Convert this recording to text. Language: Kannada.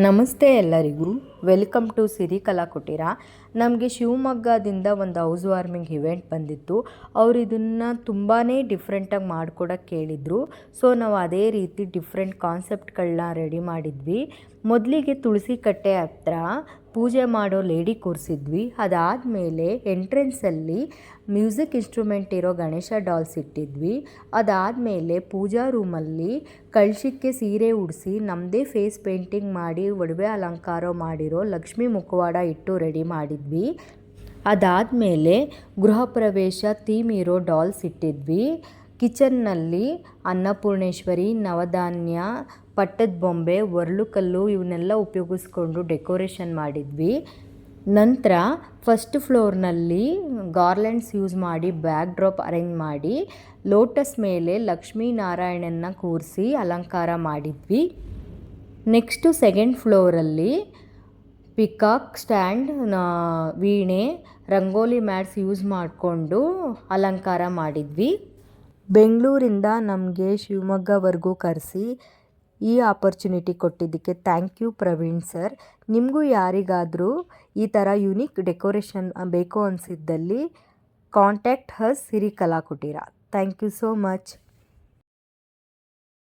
ನಮಸ್ತೆ ಎಲ್ಲರಿಗೂ, ವೆಲ್ಕಮ್ ಟು ಸಿರಿ ಕಲಾಕುಟೀರ. ನಮಗೆ ಶಿವಮೊಗ್ಗದಿಂದ ಒಂದು ಹೌಸ್ ವಾರ್ಮಿಂಗ್ ಇವೆಂಟ್ ಬಂದಿತ್ತು. ಅವರು ಇದನ್ನು ತುಂಬಾ ಡಿಫ್ರೆಂಟಾಗಿ ಮಾಡಿಕೊಡೋಕ್ಕೆ ಕೇಳಿದರು. ಸೊ ನಾವು ಅದೇ ರೀತಿ ಡಿಫ್ರೆಂಟ್ ಕಾನ್ಸೆಪ್ಟ್ಗಳನ್ನ ರೆಡಿ ಮಾಡಿದ್ವಿ. ಮೊದಲಿಗೆ ತುಳಸಿ ಕಟ್ಟೆ ಹತ್ರ ಪೂಜೆ ಮಾಡೋ ಲೇಡಿ ಕೂರಿಸಿದ್ವಿ. ಅದಾದಮೇಲೆ ಎಂಟ್ರೆನ್ಸಲ್ಲಿ ಮ್ಯೂಸಿಕ್ ಇನ್ಸ್ಟ್ರೂಮೆಂಟ್ ಇರೋ ಗಣೇಶ ಡಾಲ್ಸ್ ಇಟ್ಟಿದ್ವಿ. ಅದಾದಮೇಲೆ ಪೂಜಾ ರೂಮಲ್ಲಿ ಕಳಶಕ್ಕೆ ಸೀರೆ ಉಡಿಸಿ ನಮ್ಮದೇ ಫೇಸ್ ಪೇಂಟಿಂಗ್ ಮಾಡಿ ಒಡವೆ ಅಲಂಕಾರ ಮಾಡಿರೋ ಲಕ್ಷ್ಮೀ ಮುಖವಾಡ ಇಟ್ಟು ರೆಡಿ ಮಾಡಿದ್ವಿ. ಅದಾದಮೇಲೆ ಗೃಹ ಪ್ರವೇಶ ಥೀಮ್ ಇರೋ ಡಾಲ್ಸ್ ಇಟ್ಟಿದ್ವಿ. ಕಿಚನ್ನಲ್ಲಿ ಅನ್ನಪೂರ್ಣೇಶ್ವರಿ, ನವಧಾನ್ಯ, ಪಟ್ಟದ ಬೊಂಬೆ, ಒರಳುಕಲ್ಲು ಇವನ್ನೆಲ್ಲ ಉಪಯೋಗಿಸ್ಕೊಂಡು ಡೆಕೋರೇಷನ್ ಮಾಡಿದ್ವಿ. ನಂತರ ಫಸ್ಟ್ ಫ್ಲೋರ್ನಲ್ಲಿ ಗಾರ್ಲೆಂಡ್ಸ್ ಯೂಸ್ ಮಾಡಿ ಬ್ಯಾಕ್ ಡ್ರಾಪ್ ಅರೇಂಜ್ ಮಾಡಿ ಲೋಟಸ್ ಮೇಲೆ ಲಕ್ಷ್ಮೀನಾರಾಯಣನ ಕೂರಿಸಿ ಅಲಂಕಾರ ಮಾಡಿದ್ವಿ. ನೆಕ್ಸ್ಟು ಸೆಕೆಂಡ್ ಫ್ಲೋರಲ್ಲಿ ಪಿಕಾಕ್ ಸ್ಟ್ಯಾಂಡ್, ವೀಣೆ, ರಂಗೋಲಿ ಮ್ಯಾಟ್ಸ್ ಯೂಸ್ ಮಾಡಿಕೊಂಡು ಅಲಂಕಾರ ಮಾಡಿದ್ವಿ. ಬೆಂಗಳೂರಿಂದ ನಮಗೆ ಶಿವಮೊಗ್ಗವರೆಗೂ ಕರೆಸಿ ಈ ಆಪರ್ಚುನಿಟಿ ಕೊಟ್ಟಿದ್ದಕ್ಕೆ ಥ್ಯಾಂಕ್ ಯು ಪ್ರವೀಣ್ ಸರ್. ನಿಮಗೂ ಯಾರಿಗಾದರೂ ಈ ಥರ ಯುನೀಕ್ ಡೆಕೋರೇಷನ್ ಬೇಕು ಅನಿಸಿದ್ದಲ್ಲಿ contact us Siri Kalakuteera. Thank you so much.